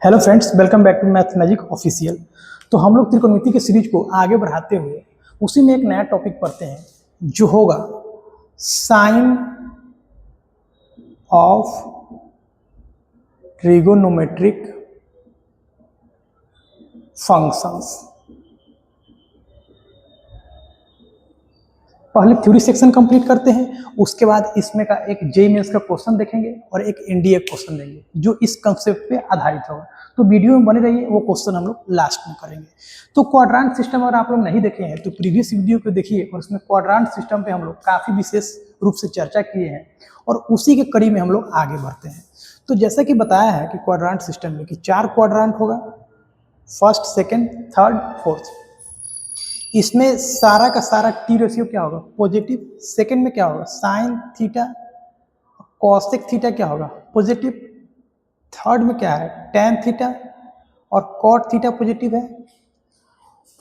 Hello friends, welcome back to math magic official. तो हम लोग त्रिकोणमिति के सीरीज को आगे बढ़ाते हुए उसी में एक नया टॉपिक पढ़ते हैं जो होगा साइन ऑफ ट्रिगोनोमेट्रिक फंक्शंस। पहले थ्योरी सेक्शन कंप्लीट करते हैं, उसके बाद इसमें का एक जेईई मेंस का क्वेश्चन देखेंगे और एक एनडीए क्वेश्चन देंगे जो इस कंसेप्ट पे आधारित होगा। तो वीडियो में बने रहिए, वो क्वेश्चन हम लोग लास्ट में करेंगे। तो क्वाड्रेंट सिस्टम अगर आप लोग नहीं देखे हैं तो प्रीवियस वीडियो को देखिए, और उसमें क्वाड्रेंट सिस्टम पे हम लोग काफ़ी विशेष रूप से चर्चा किए हैं और उसी के कड़ी में हम लोग आगे बढ़ते हैं। तो जैसा कि बताया है कि क्वाड्रेंट सिस्टम में कि 4 क्वाड्रेंट होगा, फर्स्ट, सेकेंड, थर्ड, फोर्थ। इसमें सारा का सारा टी रेशियो क्या होगा? पॉजिटिव। सेकंड में क्या होगा? साइन थीटा, कॉसेक थीटा क्या होगा? पॉजिटिव। थर्ड में क्या है? टैन थीटा और कॉट थीटा पॉजिटिव है।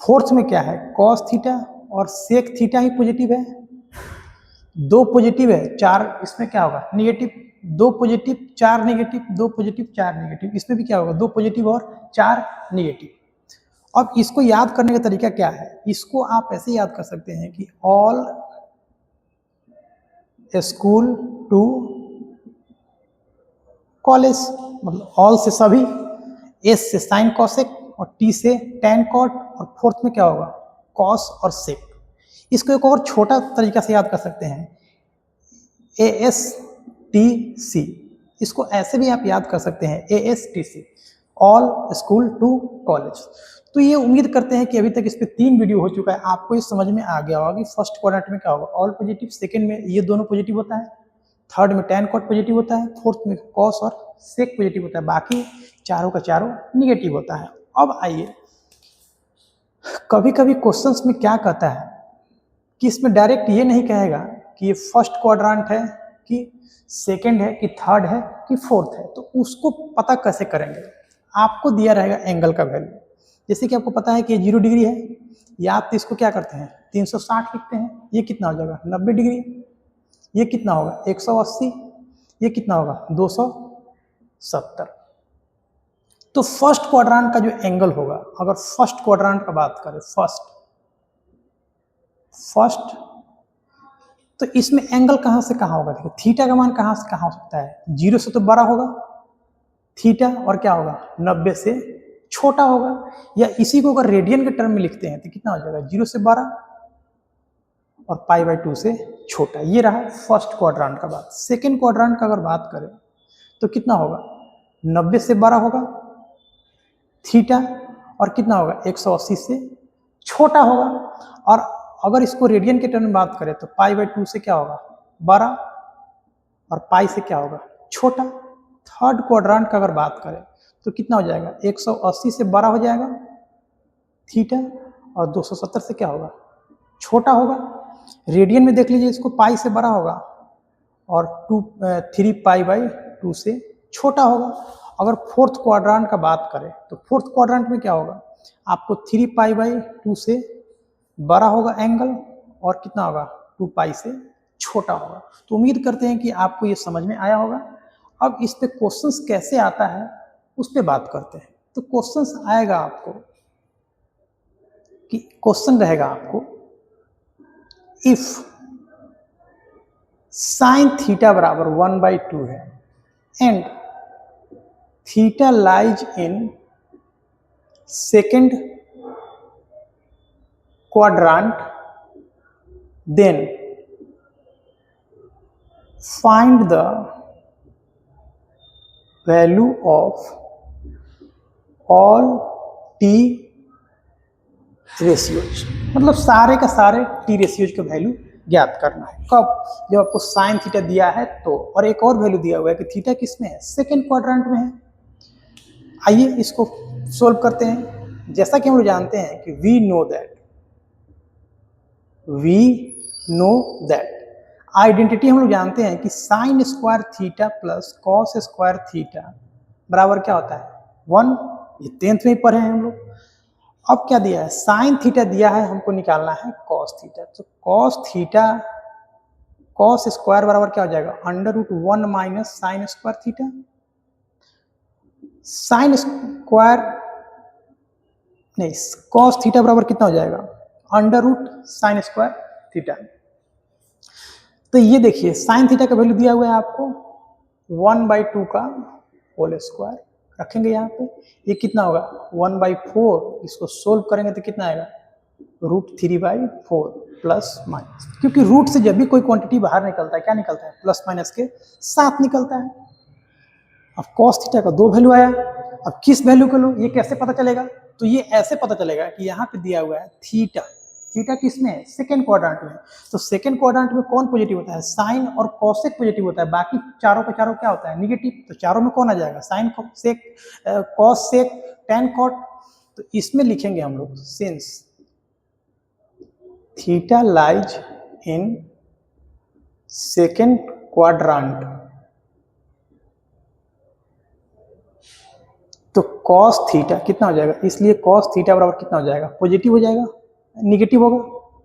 फोर्थ में क्या है? कॉस थीटा और सेक थीटा ही पॉजिटिव है। 2 पॉजिटिव है, 4 इसमें क्या होगा? Negative. 2 positive 4 negative, 2 positive 4 negative, इसमें भी क्या होगा? 2 पॉजिटिव और 4 निगेटिव। अब इसको याद करने का तरीका क्या है? इसको आप ऐसे याद कर सकते हैं कि ऑल स्कूल टू कॉलेज, मतलब ऑल से सभी, एस से साइन कॉसेक और टी से टैन कॉट और फोर्थ में क्या होगा? कॉस और सेक। इसको एक और छोटा तरीका से याद कर सकते हैं, ए एस टी सी। इसको ऐसे भी आप याद कर सकते हैं, A S T C, all school to college. तो ये उम्मीद करते हैं कि अभी तक इस पे 3 वीडियो हो चुका है, आपको ये समझ में आ गया होगा कि फर्स्ट क्वाड्रेंट में क्या होगा? All positive. सेकंड में ये दोनों पॉजिटिव होता है। थर्ड में टैन कॉट पॉजिटिव होता है। फोर्थ में कॉस और सेक पॉजिटिव होता है। बाकी चारों का चारों निगेटिव होता है। अब आइए, कभी कभी क्वेश्चंस में क्या कहता है कि इसमें डायरेक्ट ये नहीं कहेगा कि ये फर्स्ट क्वाड्रेंट है कि सेकंड है कि थर्ड है कि फोर्थ है। तो उसको पता कैसे करेंगे? आपको दिया रहेगा एंगल का वैल्यू। जैसे कि आपको पता है कि 0 डिग्री है, या आप इसको क्या करते हैं? 360 लिखते हैं। ये कितना हो जाएगा? 90 डिग्री। ये कितना होगा? 180। ये कितना होगा? 270। तो फर्स्ट क्वाड्रेंट का जो एंगल होगा, अगर फर्स्ट क्वाड्रेंट का बात करें, फर्स्ट, तो इसमें एंगल कहां से कहां होगा? देखिए, थीटा का मान कहां से कहां हो सकता है? 0 से तो बड़ा होगा थीटा, और क्या होगा? 90 से छोटा होगा। या इसी को अगर रेडियन के टर्म में लिखते हैं तो कितना हो जाएगा? 0 से 12 और π/2 से छोटा। ये रहा फर्स्ट क्वाड्रेंट का बात। सेकेंड क्वाड्रेंट का अगर बात करें तो कितना होगा? 90 से 12 होगा थीटा, और कितना होगा? 180 से छोटा होगा। और अगर इसको रेडियन के टर्म में बात करें तो π/2 से क्या होगा? 12 और पाई से क्या होगा? छोटा। थर्ड क्वाड्रेंट का अगर बात करें तो कितना हो जाएगा? 180 से 12 हो जाएगा थीटा, और 270 से क्या होगा? छोटा होगा। रेडियन में देख लीजिए, इसको पाई से बड़ा होगा और 3π/2 से छोटा होगा। अगर फोर्थ क्वाड्रेंट का बात करें तो फोर्थ क्वाड्रेंट में क्या होगा? आपको 3π/2 से बड़ा होगा एंगल, और कितना होगा? 2π से छोटा होगा। तो उम्मीद करते हैं कि आपको ये समझ में आया होगा। अब इस पे क्वेश्चंस कैसे आता है उस पे बात करते हैं। तो क्वेश्चंस आएगा आपको कि क्वेश्चन रहेगा आपको, इफ साइन थीटा बराबर 1/2 है and theta lies in second quadrant, then find the value of all T ratios. मतलब सारे का सारे टी रेशियोज का वैल्यू ज्ञात करना है। कब? जब आपको साइन थीटा दिया है तो, और एक और वैल्यू दिया हुआ है कि थीटा किस में है? सेकेंड क्वाड्रेंट में है। आइए इसको सोल्व करते हैं। जैसा कि हम लोग जानते हैं कि वी नो दैट आइडेंटिटी हम लोग जानते हैं कि sign square theta plus cos square theta बराबर क्या होता है? 1। ये 10th में ही पढ़े हैं हम लोग। अब क्या दिया है? साइन थीटा दिया है, हमको निकालना है कॉस थीटा। तो कॉस थीटा कॉस स्क्वायर बराबर क्या हो जाएगा? √1 - sine square theta. Sine square नहीं, कॉस थीटा बराबर कितना हो जाएगा, under root sine square theta. तो ये देखिए साइन थीटा का वैल्यू दिया हुआ है आपको 1/2 का होल स्क्वायर रखेंगे यहाँ पे, ये कितना होगा 1/4, इसको सोल्व करेंगे तो कितना आएगा √3/4 प्लस माइनस, क्योंकि रूट से जब भी कोई क्वांटिटी बाहर निकलता है क्या निकलता है, प्लस माइनस के साथ निकलता है। अब कॉस थीटा का 2 वैल्यू आया, अब किस वैल्यू को लो, ये कैसे पता चलेगा, तो ये ऐसे पता चलेगा कि यहाँ पे दिया हुआ है थीटा, थीटा किसमें है, सेकेंड क्वाड्रेंट में। तो सेकेंड क्वाड्रेंट में कौन पॉजिटिव होता है, साइन और कॉसेक पॉजिटिव होता है, बाकी चारों का चारों क्या होता है निगेटिव। तो चारों में कौन आ जाएगा, साइन सेक कॉस सेक टेन कॉट। तो इसमें लिखेंगे हम लोग since theta lies in second quadrant, तो कॉस थीटा कितना हो जाएगा, इसलिए कॉस थीटा बराबर कितना हो जाएगा, पॉजिटिव हो जाएगा, निगेटिव होगा,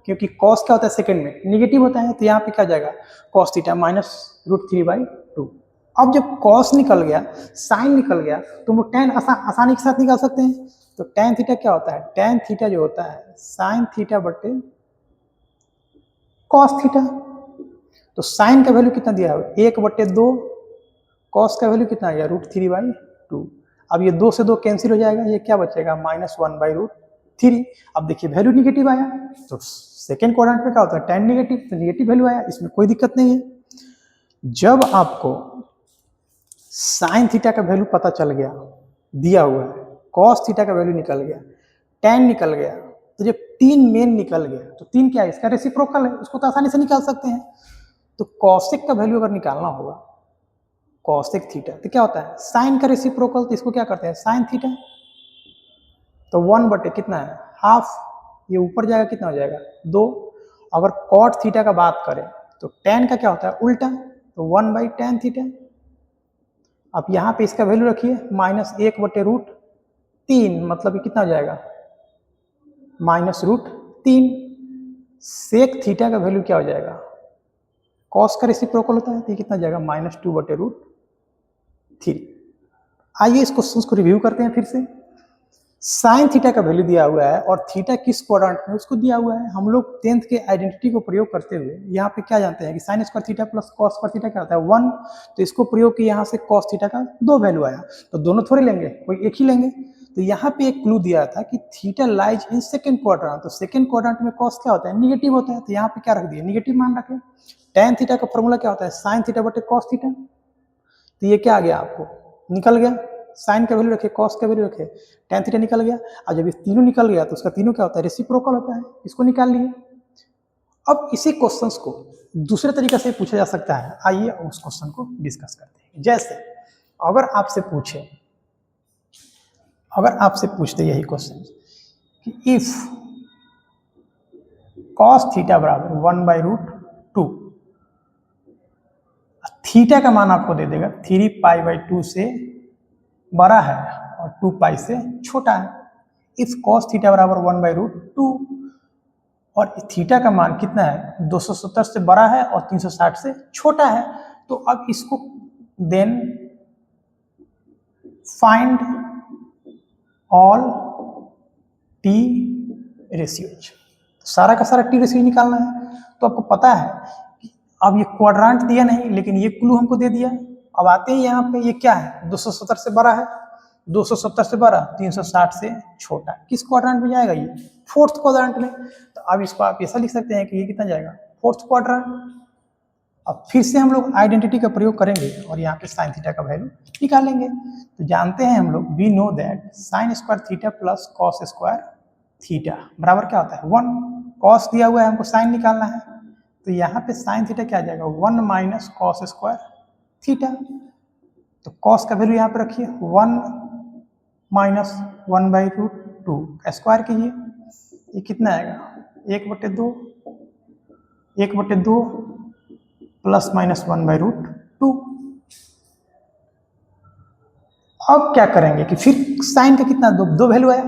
क्योंकि कॉस क्या होता है सेकंड में निगेटिव होता है। तो यहाँ पे क्या जाएगा कॉस थीटा माइनस √3/2। अब जब कॉस निकल गया साइन निकल गया तो हम लोग टेन आसानी के साथ निकाल सकते हैं। तो टेन थीटा क्या होता है, टेन थीटा जो होता है साइन थीटा बटे कॉस थीटा। तो साइन का वैल्यू कितना दिया है 1/2, कॉस का वैल्यू कितना आ गया √3/2। अब ये 2 से 2 कैंसिल हो जाएगा, ये क्या बचेगा -1/√3। अब देखिए वैल्यू निगेटिव आया, तो सेकेंड क्वाड्रेंट में क्या होता है टेन निगेटिव, तो निगेटिव वैल्यू आया, इसमें कोई दिक्कत नहीं है। जब आपको साइन थीटा का वैल्यू पता चल गया दिया हुआ है, कॉस थीटा का वैल्यू निकल गया, टेन निकल गया, तो जब 3 मेन निकल गया तो 3 क्या है, इसका रेसिप्रोकल है, उसको तो आसानी से निकाल सकते हैं। तो कॉसेक का वैल्यू अगर निकालना होगा कॉसेक थीटा, तो क्या होता है साइन का रेसिप्रोकल, तो इसको क्या करते हैं साइन थीटा। तो 1 कितना है हाफ, ये ऊपर जाएगा कितना हो जाएगा 2। अगर कॉट थीटा का बात करें तो टेन का क्या होता है उल्टा, तो 1/tan थीटा। अब यहाँ पे इसका वैल्यू रखिए -1/√3, मतलब ये कितना हो जाएगा -√3। सेक थीटा का वैल्यू क्या हो जाएगा, कॉस का रेसिप्रोकल होता है, तो ये कितना हो जाएगा -2/√3। आइए इस क्वेश्चन को रिव्यू करते हैं फिर से। साइन थीटा का वैल्यू दिया हुआ है और थीटा किस क्वाड्रेंट में उसको दिया हुआ है। हम लोग 10th के आइडेंटिटी को प्रयोग करते हुए यहाँ पे क्या जानते हैं कि sign square theta plus cos square theta क्या होता है 1। तो इसको प्रयोग किया, यहाँ से कॉस थीटा का 2 वैल्यू आया, तो दोनों थोड़े लेंगे, कोई एक ही लेंगे। तो यहाँ पे एक क्लू दिया था कि theta lies in second quadrant, तो सेकेंड क्वाड्रेंट में कॉस क्या होता है निगेटिव होता है, तो यहाँ पे क्या रख दिया निगेटिव मान रखे। टेन थीटा का फॉर्मूला क्या होता है साइन थीटा बटे कॉस थीटा, तो ये क्या आ गया आपको निकल गया, साइन का वैल्यू रखे कॉस का वैल्यू रखे, टेन थीटा निकल गया। और जब ये तीनों निकल गया तो उसका तीनों क्या होता है रेसिप्रोकल होता है, इसको निकाल लिए। अब इसी क्वेश्चंस को दूसरे तरीके से पूछा जा सकता है, आइए उस क्वेश्चन को डिस्कस करते हैं। जैसे अगर आपसे पूछते यही क्वेश्चन कि इफ कॉस थीटा बराबर 1/√2, थीटा का मान आपको दे देगा 3π/2 से बड़ा है और 2π से छोटा है। इफ कॉस थीटा बराबर 1/√2 और थीटा का मान कितना है 270 से बड़ा है और 360 से छोटा है, तो अब इसको then find all T ratios, सारा का सारा टी रेशियो निकालना है। तो आपको पता है कि अब ये क्वाड्रेंट दिया नहीं, लेकिन ये क्लू हमको दे दिया। अब आते हैं यहाँ पे, ये क्या है 270 से बड़ा है, 270 से बड़ा 360 से छोटा, किस क्वाड्रेंट में जाएगा ये फोर्थ क्वाड्रेंट में। तो अब इसको आप ऐसा लिख सकते हैं कि ये कितना जाएगा फोर्थ क्वाड्रेंट। अब फिर से हम लोग आइडेंटिटी का प्रयोग करेंगे और यहाँ पे साइन थीटा का वैल्यू निकालेंगे। तो जानते हैं हम लोग we know that sine square theta plus cos square theta बराबर क्या होता है 1। कॉस दिया हुआ है हमको साइन निकालना है, तो यहाँ पे साइन थीटा क्या आ जाएगा 1 माइनस कॉस स्क्वायर थीटा। तो कॉस का वैल्यू यहाँ पे रखिए 1 माइनस 1/√2 स्क्वायर कीजिए, ये कितना आएगा 1/2 प्लस माइनस 1/√2। अब क्या करेंगे कि फिर साइन का कितना दो वैल्यू आया,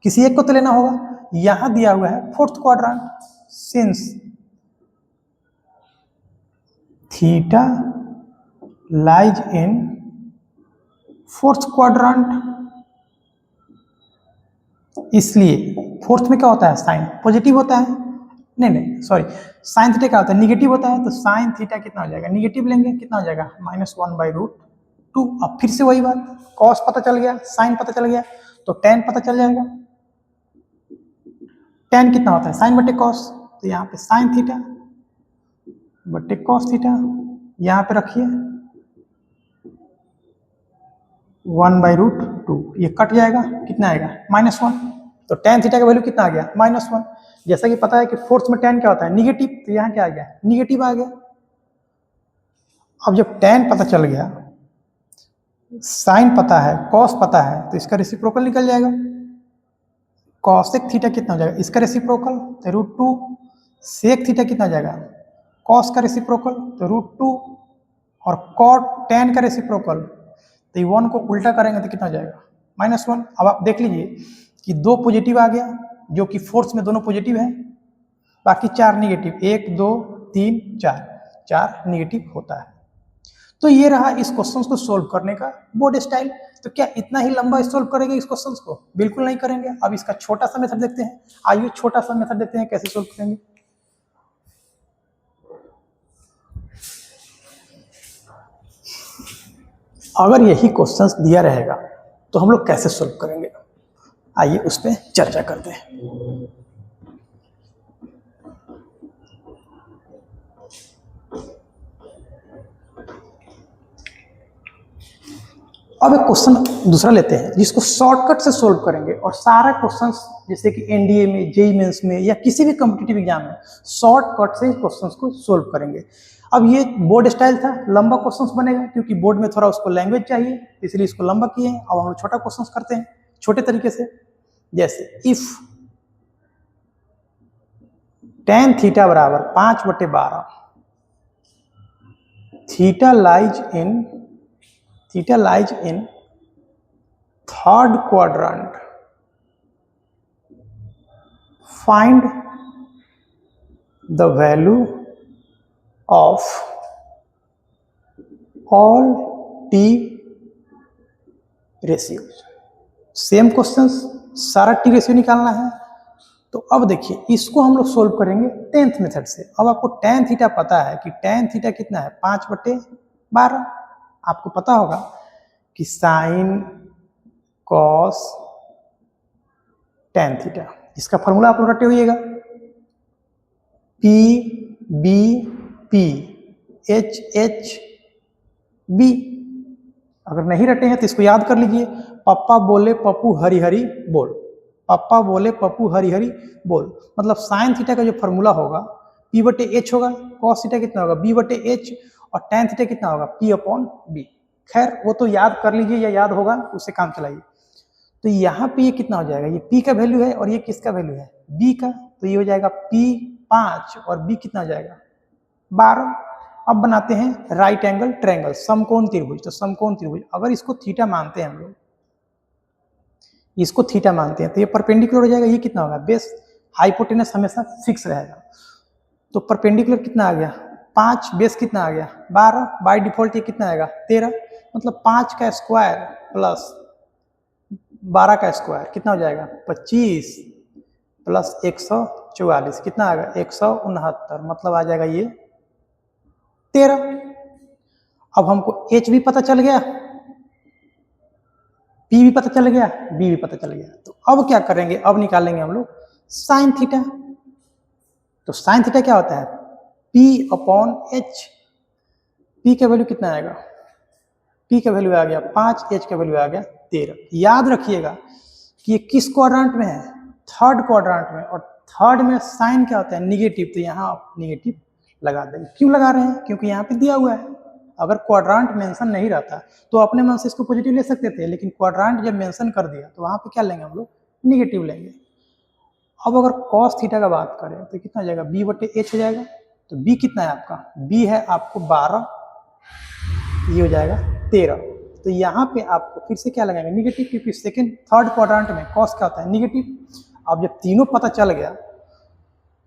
किसी एक को तो लेना होगा। यहां दिया हुआ है fourth quadrant, since theta lies in fourth quadrant, इसलिए फोर्थ में क्या होता है, साइन पॉजिटिव होता है, नहीं सॉरी, साइन थीटा क्या होता है, निगेटिव होता है, तो साइन थीटा कितना हो जाएगा, निगेटिव लेंगे, कितना हो जाएगा -1/√2। अब फिर से वही बात, कॉस पता चल गया, साइन पता चल गया, तो टेन पता चल जाएगा। टेन कितना होता है, साइन बटे कॉस, तो यहाँ पे साइन थीटा बटे कॉस थीटा, यहाँ पे रखिए 1/√2, ये कट जाएगा, कितना आएगा -1, तो टेन थीटा का वैल्यू कितना आ गया, -1। जैसा कि पता है कि फोर्थ में टेन क्या होता है, निगेटिव, तो यहाँ क्या आ गया, निगेटिव आ गया। अब जब टेन पता चल गया, साइन पता है, कॉस पता है, तो इसका रेसिप्रोकल निकल जाएगा। कॉसेक थीटा कितना हो जाएगा, इसका रेसिप्रोकल तो √2, सेक थीटा कितना हो जाएगा, कॉस का रेसिप्रोकल तो √2, और कॉट टेन का रेसिप्रोकल, तो 1 को उल्टा करेंगे तो कितना हो जाएगा, -1। अब आप देख लीजिए कि 2 पॉजिटिव आ गया, जो कि फोर्स में दोनों पॉजिटिव है, बाकी 4 निगेटिव, 1 2 3 4 निगेटिव होता है। तो ये रहा इस क्वेश्चन को सोल्व करने का बोर्ड स्टाइल। तो क्या इतना ही लंबा सोल्व करेंगे इस क्वेश्चन को, बिल्कुल नहीं करेंगे। अब इसका छोटा सा मेथड देखते हैं, आइए छोटा सा मेथड देखते हैं कैसे सोल्व करेंगे। अगर यही क्वेश्चंस दिया रहेगा तो हम लोग कैसे सोल्व करेंगे, आइए उस पर चर्चा करते हैं। अब एक क्वेश्चन दूसरा लेते हैं जिसको शॉर्टकट से सोल्व करेंगे, और सारा क्वेश्चंस जैसे कि एनडीए में, जेईई मेंस में, या किसी भी कॉम्पिटिटिव एग्जाम में शॉर्टकट से क्वेश्चंस को सोल्व करेंगे। अब ये बोर्ड स्टाइल था, लंबा क्वेश्चंस बनेगा क्योंकि बोर्ड में थोड़ा उसको लैंग्वेज चाहिए, इसलिए इसको लंबा किए हैं। अब हम लोग छोटा क्वेश्चंस करते हैं छोटे तरीके से, जैसे इफ tan थीटा बराबर 5/12, theta lies in third quadrant, find the value of all T ratios. Same question, सारा टी रेशियो निकालना है। तो अब देखिए इसको हम लोग सोल्व करेंगे 10th मेथड से। अब आपको tan थीटा पता है कि tan थीटा कितना है, 5/12। आपको पता होगा कि साइन कॉस tan थीटा, इसका फॉर्मूला आप लोग रटे हुइएगा, P/B/P H/H/B। अगर नहीं रटे हैं तो इसको याद कर लीजिए, पप्पा बोले पप्पू हरी हरी बोल, पप्पा बोले पप्पू हरी हरी बोल। मतलब साइन थीटा का जो फॉर्मूला होगा P/H होगा, कॉस थीटा कितना होगा B/H, और tan थीटा कितना होगा P/B। खैर वो तो याद कर लीजिए, या याद होगा उससे काम चलाइए। तो यहाँ पे ये कितना हो जाएगा, ये P का वैल्यू है और ये किसका वैल्यू है, B का, तो ये हो जाएगा P 5 और B कितना हो जाएगा 12। अब बनाते हैं राइट एंगल ट्रायंगल, समकोण त्रिभुज। तो समकोण त्रिभुज अगर इसको थीटा मानते हैं हम लोग, इसको थीटा मानते हैं, तो ये परपेंडिकुलर हो जाएगा, ये कितना होगा बेस, हाइपोटेनस हमेशा फिक्स रहेगा। तो परपेंडिकुलर कितना आ गया 5, बेस कितना आ गया 12, बाय डिफॉल्ट ये कितना आएगा 13। मतलब 5 का स्क्वायर प्लस 12 का स्क्वायर कितना हो जाएगा 25 प्लस 144 कितना आएगा 169, मतलब आ जाएगा ये 13। अब हमको H भी पता चल गया, P भी पता चल गया, B भी पता चल गया। तो अब क्या करेंगे, अब निकालेंगे हम लोग साइन थीटा। तो साइन थीटा क्या होता है P/H। P का वैल्यू कितना आएगा, P का वैल्यू आ गया 5, H का वैल्यू आ गया 13। याद रखिएगा कि ये किस क्वाड्रेंट में है, थर्ड क्वाड्रेंट में, और थर्ड में साइन क्या होता है निगेटिव, तो यहाँ आप निगेटिव लगा देंगे। क्यों लगा रहे हैं, क्योंकि यहाँ पे दिया हुआ है। अगर क्वाड्रेंट मेंशन नहीं रहता तो अपने मन से इसको पॉजिटिव ले सकते थे, लेकिन क्वाड्रेंट जब मेंशन कर दिया तो वहाँ पे क्या लेंगे हम लोग, निगेटिव लेंगे। अब अगर cos थीटा का बात करें तो कितना हो जाएगा B/H हो जाएगा। तो B कितना है आपका, B है आपको 12, ये हो जाएगा 13। तो यहाँ पे आपको फिर से क्या लगाएंगे निगेटिव, क्योंकि सेकेंड थर्ड क्वाड्रेंट में cos क्या होता है निगेटिव। अब जब तीनों पता चल गया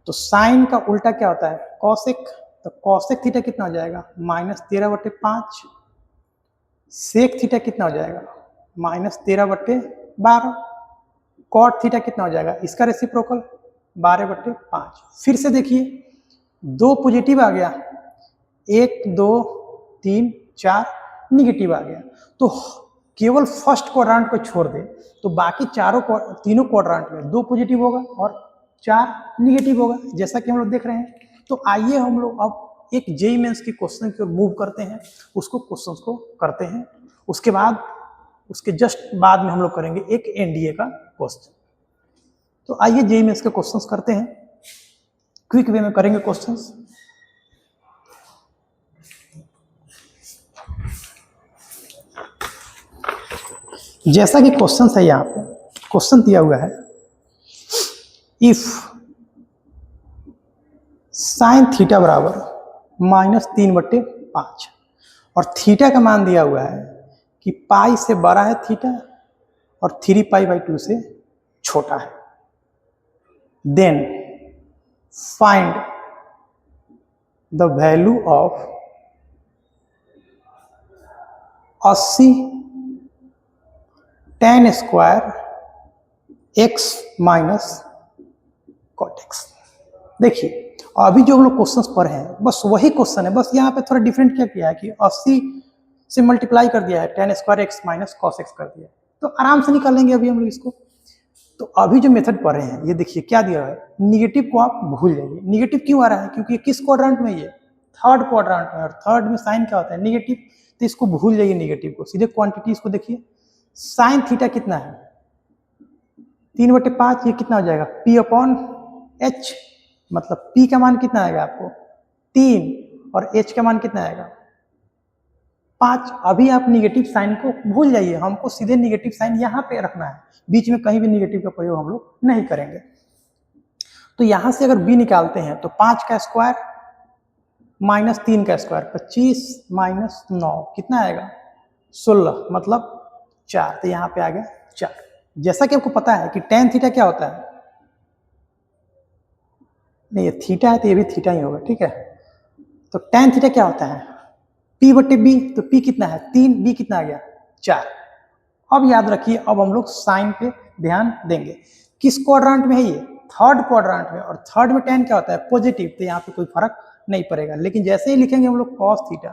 तो साइन का उल्टा क्या होता है कॉसेक। तो कॉसेक थीटा कितना हो जाएगा -13/5 सेक थीटा कितना हो जाएगा, -13/12। कॉट थीटा कितना हो जाएगा, इसका रेसिप्रोकल 12/5। फिर से देखिए 2 पॉजिटिव आ गया, 1 2 3 4 निगेटिव आ गया। तो केवल फर्स्ट क्वाड्रेंट को छोड़ दे तो बाकी तीनों क्वाड्रेंट में 2 पॉजिटिव होगा और 4 निगेटिव होगा, जैसा कि हम लोग देख रहे हैं। तो आइए हम लोग अब एक जेईई मेंस के क्वेश्चन की ओर मूव करते हैं, उसको क्वेश्चंस को करते हैं। उसके बाद उसके जस्ट बाद में हम लोग करेंगे एक एनडीए का क्वेश्चन। तो आइए जेईई मेंस के क्वेश्चंस करते हैं, क्विक वे में करेंगे क्वेश्चंस। जैसा कि क्वेश्चन है, यहाँ पे क्वेश्चन दिया हुआ है, इफ साइन थीटा बराबर -3/5 और थीटा का मान दिया हुआ है कि पाई से बड़ा है थीटा और 3π/2 से छोटा है, then find the value of 80 tan square x minus cot x। देखिए अभी जो हम लोग क्वेश्चंस पढ़े हैं बस वही क्वेश्चन है, बस यहाँ पे थोड़ा डिफरेंट क्या किया है कि 80 से मल्टीप्लाई कर दिया है, tan square x minus cos x कर दिया है। तो आराम से निकालेंगे अभी हम लोग इसको। तो अभी जो मेथड पढ़े हैं ये देखिए क्या दिया है, निगेटिव को आप भूल जाइए। निगेटिव क्यों आ रहा है, क्योंकि किस क्वाड्रेंट में, ये थर्ड क्वाड्रेंट में, और थर्ड में साइन क्या होता है, निगेटिव। तो इसको भूल जाइए निगेटिव को, सीधे क्वांटिटी इसको देखिए। साइन थीटा कितना है 3/5, ये कितना हो जाएगा P/H, मतलब P का मान कितना आएगा आपको 3 और H का मान कितना आएगा 5। अभी आप निगेटिव साइन को भूल जाइए, हमको सीधे निगेटिव साइन यहाँ पे रखना है, बीच में कहीं भी निगेटिव का प्रयोग हम लोग नहीं करेंगे। तो यहाँ से अगर B निकालते हैं तो 5 का स्क्वायर -3 का स्क्वायर 25 - 9 कितना आएगा 16, मतलब 4। तो यहाँ पे आ गया 4। जैसा कि आपको पता है कि tan थीटा क्या होता है, नहीं ये थीटा है तो ये भी थीटा ही होगा, ठीक है। तो tan थीटा क्या होता है P/B, तो P कितना है 3, B कितना आ गया 4। अब याद रखिए, अब हम लोग साइन पे ध्यान देंगे। किस क्वाड्रेंट में है ये, थर्ड क्वाड्रेंट में, और थर्ड में tan क्या होता है पॉजिटिव, तो यहाँ पे कोई फर्क नहीं पड़ेगा। लेकिन जैसे ही लिखेंगे हम लोग cos थीटा,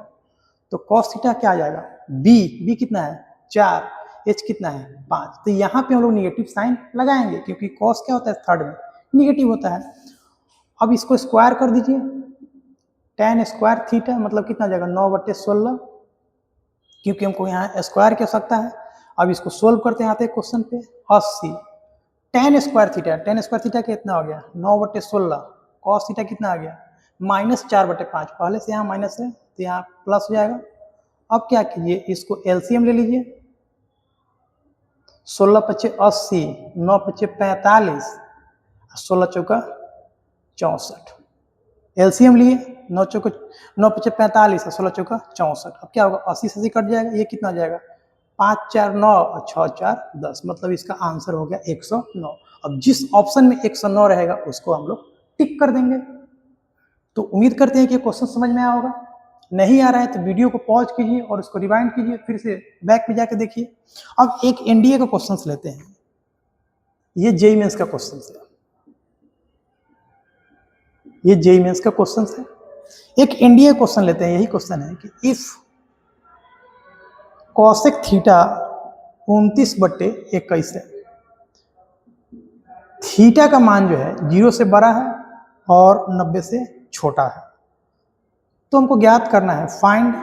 तो cos थीटा क्या आ जाएगा B कितना है 4, H कितना है 5। तो यहाँ पे हम लोग निगेटिव साइन लगाएंगे क्योंकि cos क्या होता है थर्ड में निगेटिव होता है। अब इसको स्क्वायर कर दीजिए, tan स्क्वायर थीटा मतलब कितना जाएगा 9/16, क्योंकि हमको यहाँ स्क्वायर की आवश्यकता है। अब इसको सोल्व करते हैं, आते हैं क्वेश्चन पे। 80 tan स्क्वायर थीटा कितना हो गया 9/16, cos थीटा कितना आ गया -4/5। पहले से यहाँ माइनस है तो यहाँ प्लस हो जाएगा। अब क्या कीजिए, इसको एलसीएम ले लीजिए, 16 × 5 80, 9 × 5 45, 16 × 4 64। एलसीएम लिए 9 × 5 45 और 16 × 64। अब क्या होगा 80 से कट जाएगा, ये कितना हो जाएगा 5 4 9 और 6 4 10, मतलब इसका आंसर हो गया 109। अब जिस ऑप्शन में 109 रहेगा उसको हम लोग टिक कर देंगे। तो उम्मीद करते हैं कि क्वेश्चन समझ में आया होगा। नहीं आ रहा है तो वीडियो को पॉज कीजिए और उसको रिवाइंड कीजिए, फिर से बैक पे जाके देखिए। अब एक एनडीए का क्वेश्चन लेते हैं, ये जेईई मेंस का क्वेश्चन है, ये जेईई मेंस का क्वेश्चन है। एक एनडीए क्वेश्चन लेते हैं, यही क्वेश्चन है कि इफ कॉसेक थीटा 29/21 है, थीटा का मान जो है 0 से बड़ा है और 90 से छोटा है, तो हमको ज्ञात करना है find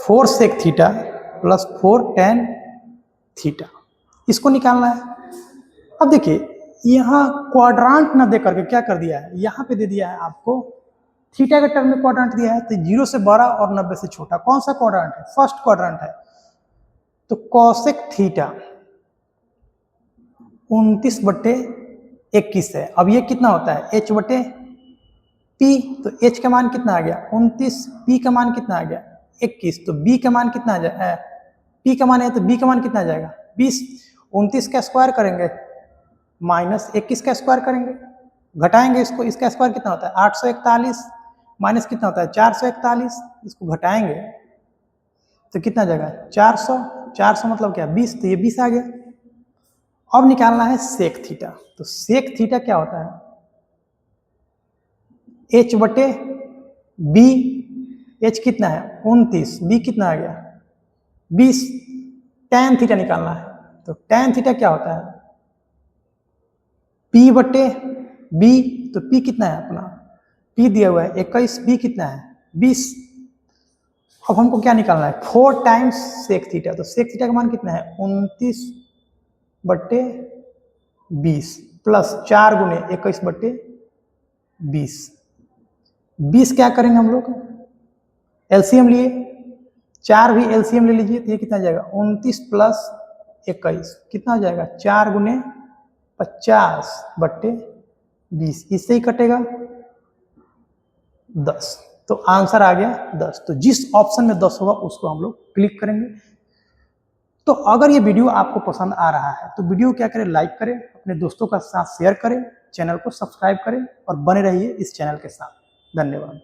4 sec theta plus 4 tan theta, इसको निकालना है। अब देखिए यहाँ क्वाड्रांट ना दे करके क्या कर दिया है, यहाँ पे दे दिया है आपको थीटा के टर्म में क्वाड्रांट दिया है, तो 0 से बड़ा और 90 से छोटा। कौन सा क्वाड्रांट है, फर्स्ट क्वाड्रांट है। तो कॉसेक थीटा 29/21 है। अब ये कितना होता है H/P, तो H का मान कितना आ गया 29, P का मान कितना आ गया 21, तो B का मान कितना आ जाएगा, P का मान है तो B का मान कितना आ जाएगा 20। 29 का स्क्वायर करेंगे -21 का स्क्वायर करेंगे, घटाएंगे इसको, इसका स्क्वायर कितना होता है 841, माइनस कितना होता है 441, इसको घटाएंगे तो कितना आ जाएगा 400। 400 मतलब क्या 20, तो ये 20 आ गया। अब निकालना है सेक थीटा। तो सेक थीटा क्या होता है, h बटे b। h कितना है 29, b कितना आ गया 20। tan थीटा निकालना है, तो tan थीटा क्या होता है p बटे b। तो p कितना है अपना, p दिया हुआ है 21, b कितना है 20। अब हमको क्या निकालना है 4 टाइम्स सेक थीटा। तो सेक थीटा का मान कितना है 29 बटे 20 प्लस 4 गुने 21 बटे 20। 20 क्या करेंगे हम लोग एलसीएम लिए, 4 भी एलसीएम ले लीजिए, तो ये कितना जाएगा 29 प्लस 21 कितना हो जाएगा 4 गुने 50 बटे 20। इससे ही कटेगा 10। तो आंसर आ गया 10। तो जिस ऑप्शन में 10 होगा उसको हम लोग क्लिक करेंगे। तो अगर ये वीडियो आपको पसंद आ रहा है तो वीडियो क्या करें, लाइक करें, अपने दोस्तों का साथ शेयर करें, चैनल को सब्सक्राइब करें और बने रहिए इस चैनल के साथ। धन्यवाद।